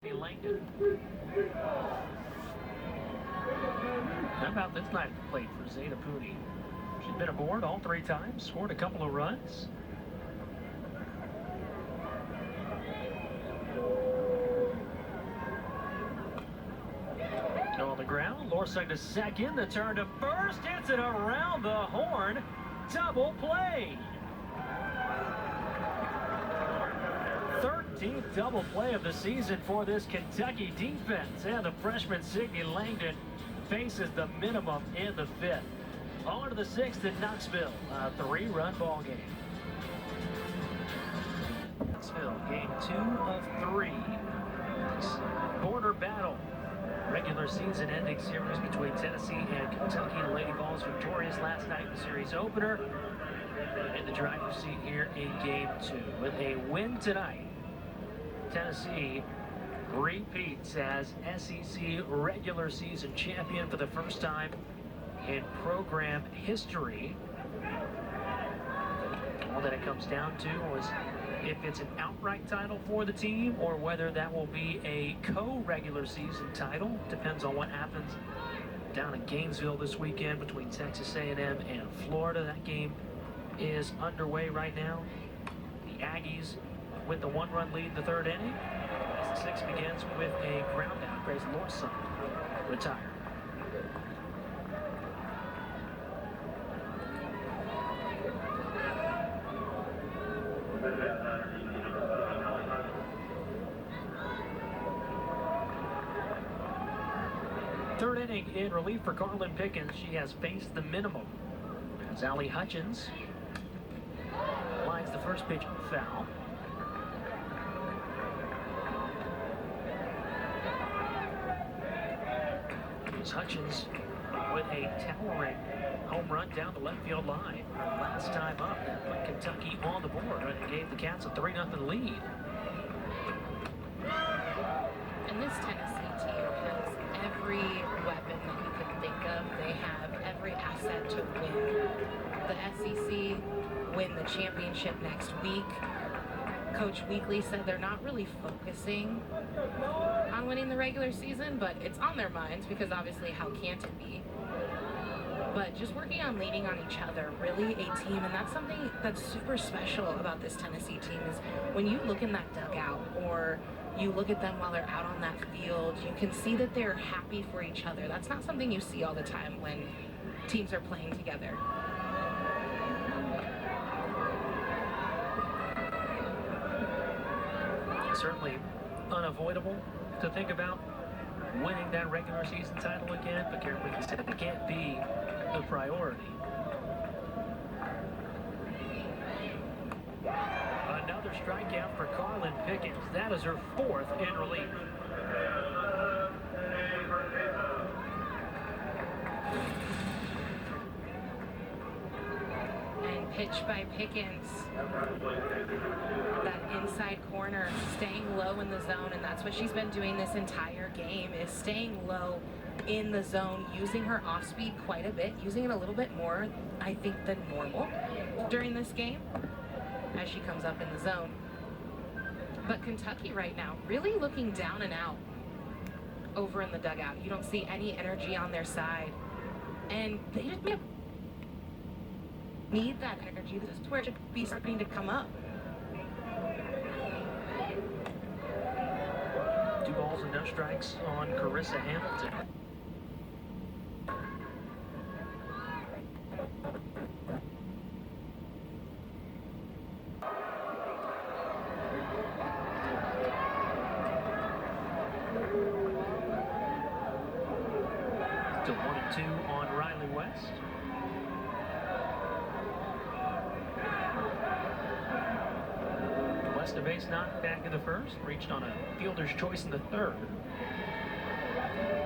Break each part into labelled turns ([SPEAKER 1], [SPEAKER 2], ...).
[SPEAKER 1] Langdon. How about this night at the plate for Zeta Puni? She's been aboard all 3 times, scored a couple of runs. On the ground, Lorsing to second, the turn to first, hits it around the horn, double play. 13th double play of the season for this Kentucky defense, and the freshman Sydney Langdon faces the minimum in the 5th. On to the 6th in Knoxville, a 3-run ball game. Knoxville, game 2 of 3. Border battle. Regular season ending series between Tennessee and Kentucky. The Lady Vols victorious last night in the series opener. In the driver's seat here in game 2. With a win tonight, Tennessee repeats as SEC regular season champion for the first time in program history. All that it comes down to was if it's an outright title for the team or whether that will be a co-regular season title. Depends on what happens down in Gainesville this weekend between Texas A&M and Florida. That game is underway right now. The Aggies with the 1-run lead in the 3rd inning. As the 6th begins with a ground out. Grace Lorsing retired. Third inning in relief for Carlin Pickens. She has faced the minimum as Allie Hutchins lines the first pitch foul. As Hutchins with a towering home run down the left field line. Last time up, that put Kentucky on the board and gave the Cats a 3-0 lead.
[SPEAKER 2] And this Tennessee team has every weapon that you can think of. They have every asset to win the SEC, win the championship next week. Coach Weekly said they're not really focusing on winning the regular season, but it's on their minds because obviously how can't it be? But just working on leaning on each other, really a team, and that's something that's super special about this Tennessee team is when you look in that dugout or you look at them while they're out on that field, you can see that they're happy for each other. That's not something you see all the time when teams are playing together.
[SPEAKER 1] Certainly unavoidable to think about winning that regular season title again, but Karen Weekly said it can't be the priority. Another strikeout for Carlin Pickens. That is her 4th in relief.
[SPEAKER 2] And pitch by Pickens. That inside corner, staying low in the zone, and that's what she's been doing this entire game, is staying low in the zone, using her off-speed quite a bit, using it a little bit more, I think, than normal during this game as she comes up in the zone. But Kentucky right now, really looking down and out over in the dugout. You don't see any energy on their side, and they just need that energy. This is where it should be starting to come up.
[SPEAKER 1] 2 balls and no strikes on Carissa Hamilton. To 1-2 on Riley West. West a base knock back in the 1st, reached on a fielder's choice in the 3rd.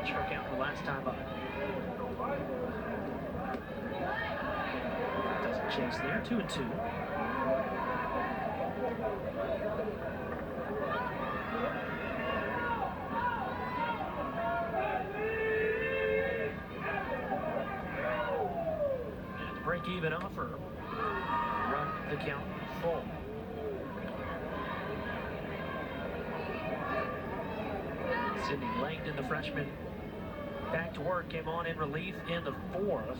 [SPEAKER 1] Struck out the last time up. Doesn't chase there, 2-2. Break-even offer. Run the count full. Sydney Langdon, the freshman, back to work, came on in relief in the fourth.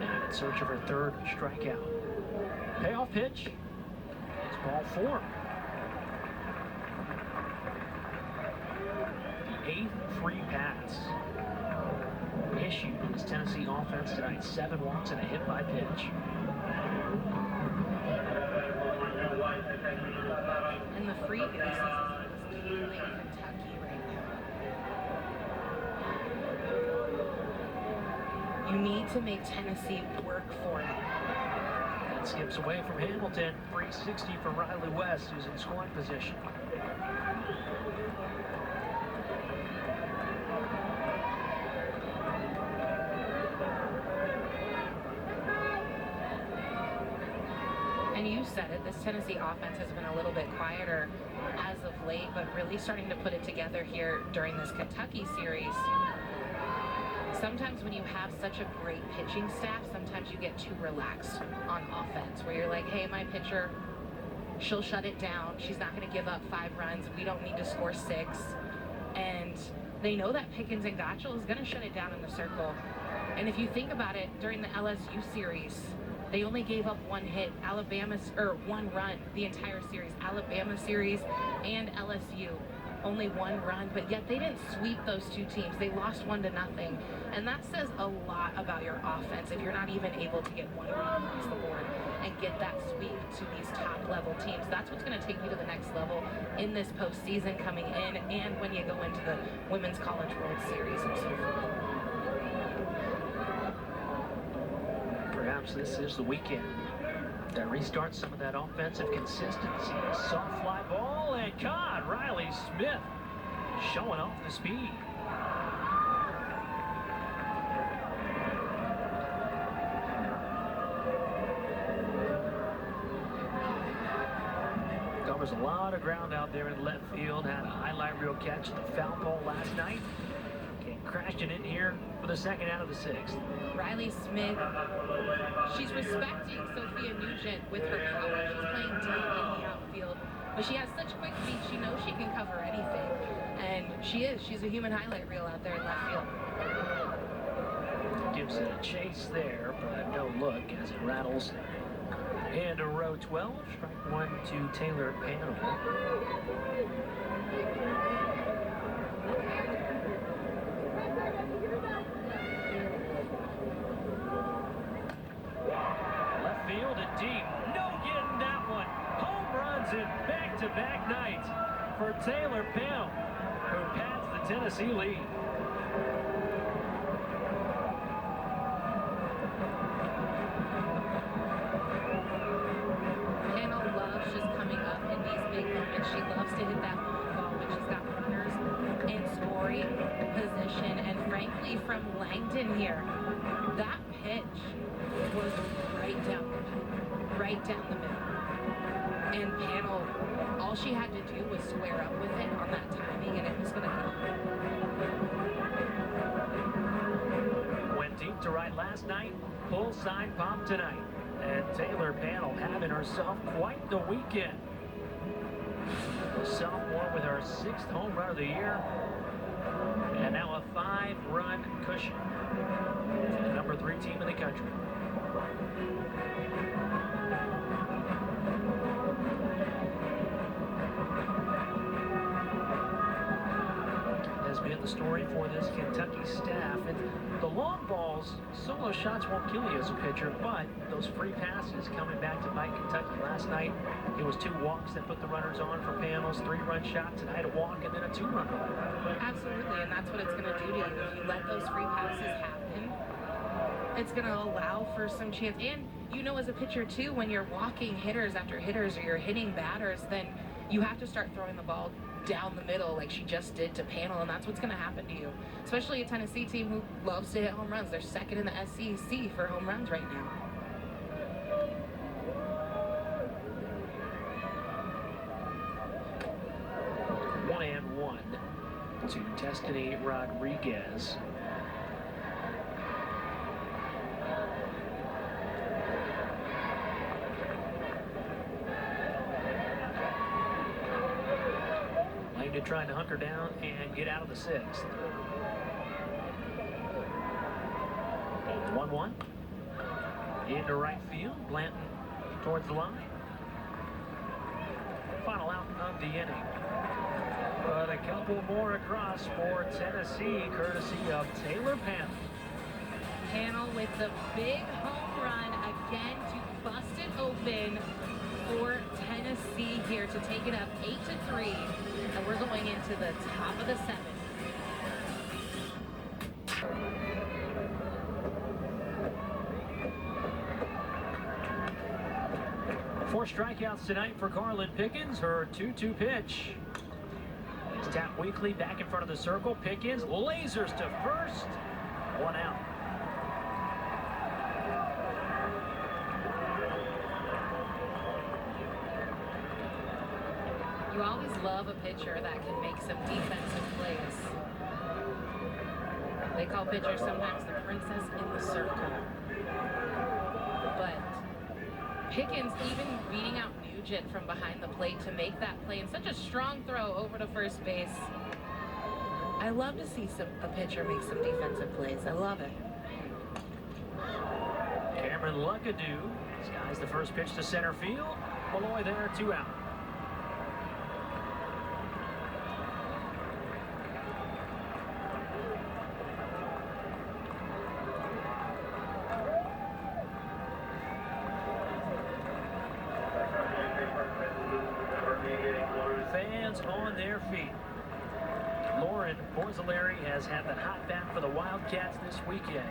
[SPEAKER 1] And in search of her third strikeout. Payoff pitch. It's ball four. The eighth free pass issued in this Tennessee offense tonight. 7 walks and a hit by pitch.
[SPEAKER 2] And the free bases is killing Kentucky right now. You need to make Tennessee work for it.
[SPEAKER 1] That skips away from Hamilton. 360 for Riley West, who's in scoring position.
[SPEAKER 2] And you said it, this Tennessee offense has been a little bit quieter as of late, but really starting to put it together here during this Kentucky series. Sometimes when you have such a great pitching staff, sometimes you get too relaxed on offense, where you're like, hey, my pitcher, she'll shut it down. She's not going to give up 5 runs. We don't need to score 6. And they know that Pickens and Gotchel is going to shut it down in the circle. And if you think about it, during the LSU series, they only gave up 1 hit, 1 run the entire series. Alabama series and LSU, only 1 run, but yet they didn't sweep those 2 teams. They lost 1-0. And that says a lot about your offense if you're not even able to get 1 run across the board and get that sweep to these top level teams. That's what's going to take you to the next level in this postseason coming in and when you go into the Women's College World Series and so forth.
[SPEAKER 1] Perhaps this is the weekend that restarts some of that offensive consistency. Soft fly ball and caught. Riley Smith showing off the speed. Covers a lot of ground out there in left field. Had a highlight reel catch at the foul pole last night. Crashed it in here for the second out of the 6th.
[SPEAKER 2] Riley Smith, she's respecting Sophia Nugent with her power. She's playing deep in the outfield, but she has such quick feet, she knows she can cover anything. And she is. She's a human highlight reel out there in left field.
[SPEAKER 1] Gives it a chase there, but no look as it rattles. And a row 12, strike 1 to Taylor Panel. Left field and deep. No getting that one. Home runs in back-to-back nights for Taylor Panel, who pads the Tennessee lead.
[SPEAKER 2] Panel loves just coming up in these big moments. She loves to hit that long ball when she's got runners in scoring position. And frankly, from Langdon here, that pitch was right down the middle. Right down the middle. And Panel, all she had to do was square up with it on that timing, and it was going to go.
[SPEAKER 1] Went deep to right last night, full side pop tonight. And Taylor Panel having herself quite the weekend. The sophomore with her 6th home run of the year. And now a 5-run cushion for the number 3 team in the country. Has been the story for this Kentucky staff. And the long balls, solo shots won't kill you as a pitcher, but those free passes coming back to bite Kentucky last night. It was 2 walks that put the runners on for Panels, 3-run shot tonight, a walk, and then a 2-run run.
[SPEAKER 2] Absolutely, and that's what it's going to do to you. If you let those free passes happen, it's going to allow for some chance. And you know, as a pitcher too, when you're walking hitters after hitters or you're hitting batters, then you have to start throwing the ball down the middle like she just did to Panel, and that's what's going to happen to you. Especially a Tennessee team who loves to hit home runs. They're 2nd in the SEC for home runs right now.
[SPEAKER 1] One and one to Destiny Rodriguez. trying to hunker down and get out of the sixth. 1-1. Into right field. Blanton towards the line. Final out of the inning. But a couple more across for Tennessee, courtesy of Taylor Pannell.
[SPEAKER 2] Pannell with the big home run again to bust it open for Tennessee here to take it up 8-3. And we're going into the top of the seventh.
[SPEAKER 1] Four strikeouts tonight for Carlin Pickens. Her 2-2 pitch. It's tapped weakly back in front of the circle. Pickens lasers to first. One out.
[SPEAKER 2] You always love a pitcher that can make some defensive plays. They call pitchers sometimes the princess in the circle. But Pickens even beating out Nugent from behind the plate to make that play and such a strong throw over to first base. I love to see a pitcher make some defensive plays. I love it.
[SPEAKER 1] Cameron Luckadoo skies the first pitch to center field. Malloy there, 2 out. Fans on their feet. Lauren Borzilleri has had the hot bat for the Wildcats this weekend.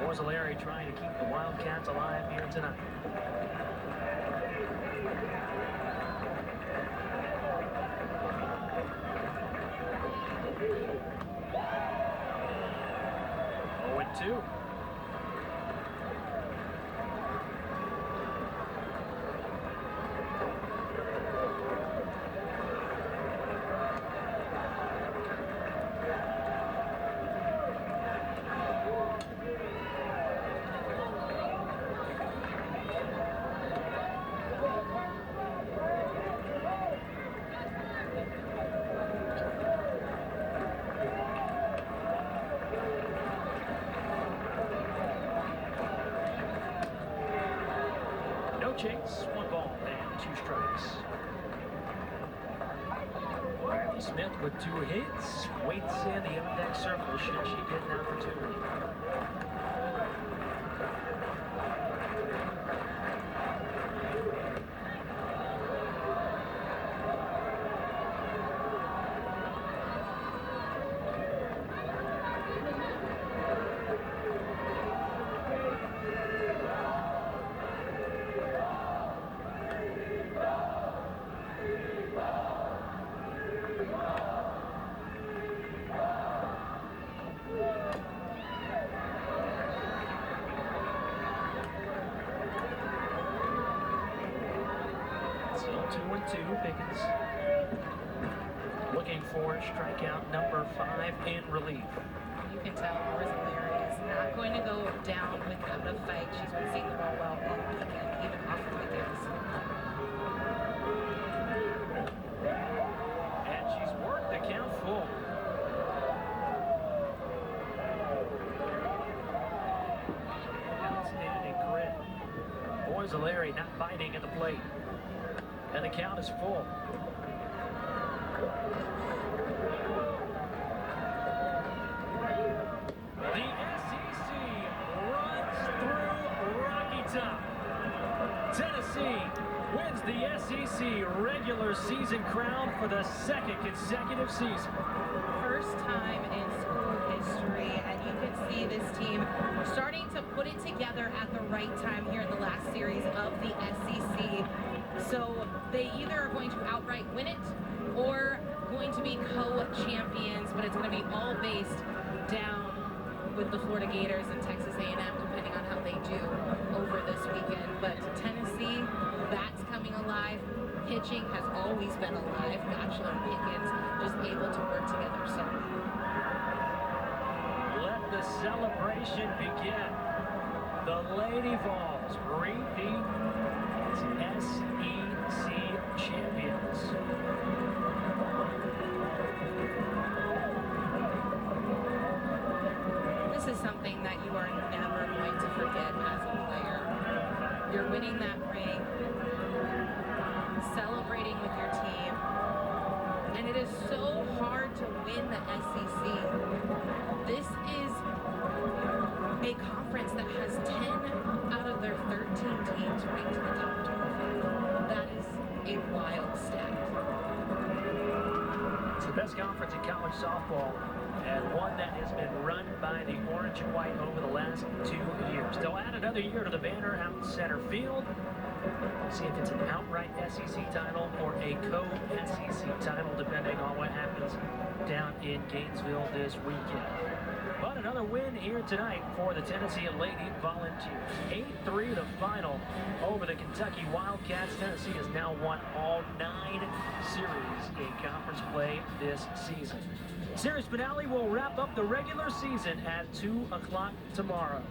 [SPEAKER 1] Borzilleri trying to keep the Wildcats alive here tonight. Two. Chase, 1 ball and 2 strikes. Riley Smith with 2 hits, waits in the on-deck circle should she get an opportunity. Still 2-2, Pickens. Looking for strikeout number 5 in relief.
[SPEAKER 2] You can tell Borzilleri is not going to go down without a fight. She's been seeing the ball well all weekend, even off the weekends.
[SPEAKER 1] And she's worked the count full. Outstanding grit. Borzilleri not biting at the plate. And the count is full. The SEC runs through Rocky Top. Tennessee wins the SEC regular season crown for the 2nd consecutive season.
[SPEAKER 2] First time in school history, and you can see this team starting to put it together at the right time here in the last series of the SEC. So they either are going to outright win it or going to be co-champions, but it's going to be all based down with the Florida Gators and Texas A&M, depending on how they do over this weekend. But Tennessee, bats coming alive. Pitching has always been alive. Bachelor and Pickens just able to work together. So
[SPEAKER 1] let the celebration begin. The Lady Vols repeat as SEC champions.
[SPEAKER 2] This is something that you are never going to forget as a player. You're winning that ring, celebrating with your team, and it is so hard to win the SEC. This is a conference that has 10 out of their 13 teams ranked in the top 25. That is a wild stat.
[SPEAKER 1] It's the best conference in college softball, and one that has been run by the orange and white over the last 2 years. They'll add another year to the banner out in center field. See if it's an outright SEC title or a co-SEC title, depending on what happens down in Gainesville this weekend. But another win here tonight for the Tennessee Lady Volunteers. 8-3 the final over the Kentucky Wildcats. Tennessee has now won all 9 series in conference play this season. Series finale will wrap up the regular season at 2 o'clock tomorrow.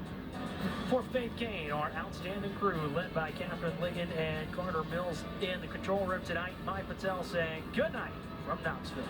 [SPEAKER 1] For Faith Kane, our outstanding crew, led by Catherine Ligon and Carter Mills in the control room tonight, Mike Patel saying good night from Knoxville.